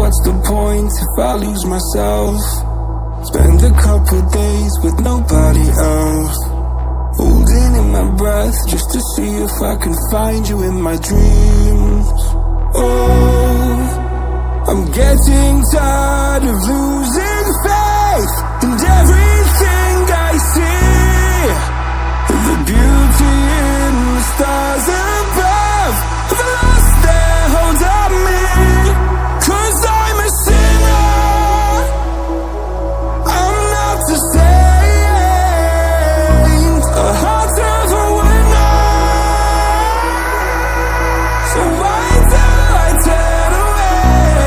what's the point if I lose myself? Spend a couple days with nobody else, holding in my breath just to see if I can find you in my dreams. Oh, I'm getting tired of losing faith in everything I see. The beauty in the stars above have lost their hold on me. 'Cause I'm a sinner, I'm not a saint, a heart of a winner. So why do I turn away?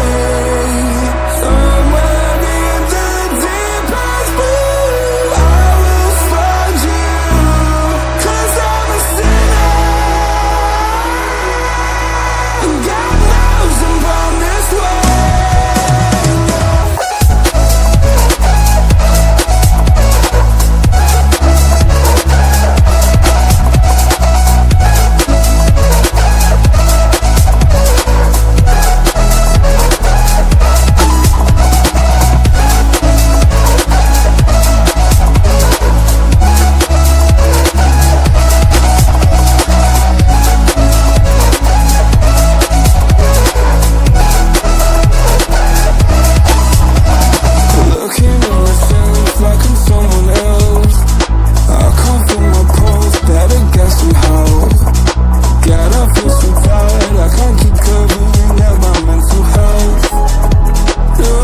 Somewhere in the deepest blue I will find you. 'Cause I'm a sinner, and God knows I'm born this way. Looking at myself like I'm someone else. I can't feel my pulse, better get some help. God, I feel so tired, I can't keep covering up my mental health. No,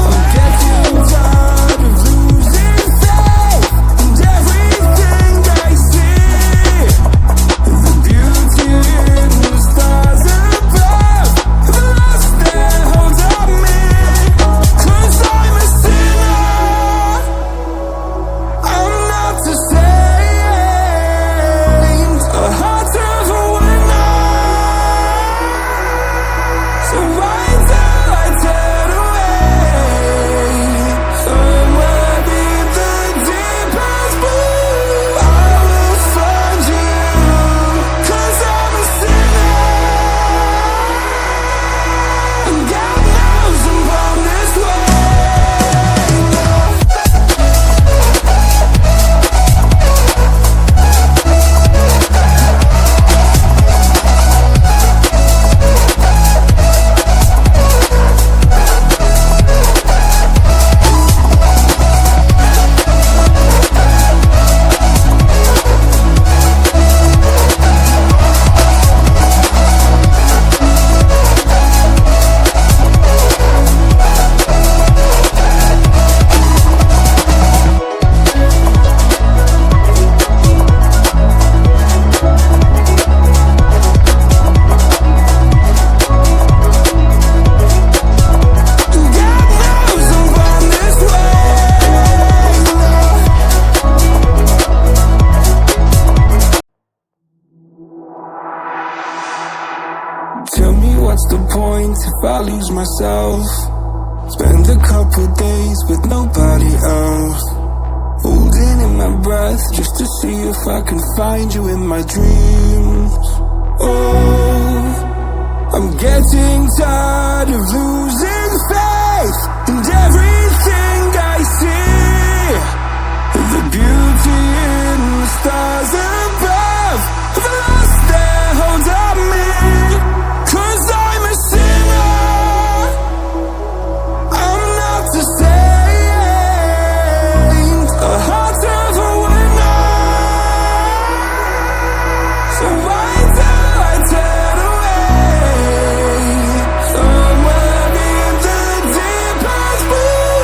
I'm getting tired of losing faith in everything I see. The beauty in the stars above have lost their hold on me. 'Cause I'm a sinner, I'm not a saint, a heart of a winner. So why do I turn away? Somewhere in the deepest blue I will find you. 'Cause I'm a sinner, and God knows I'm born this way. Tell me what's the point if I lose myself? Spend a couple days with nobody else, holding in my breath just to see if I can find you in my dreams. Oh, I'm getting tired of losing faith in everything I see. The beauty in the stars above have lost their hold on me. 'Cause I'm a sinner, I'm not a saint, a heart of a winner. So why do I turn away? Somewhere in the deepest blue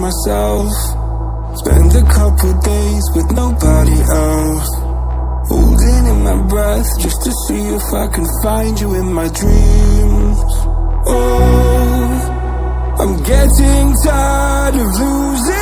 myself. Spend a couple days with nobody else, holding in my breath just to see if I can find you in my dreams. Oh, I'm getting tired of losing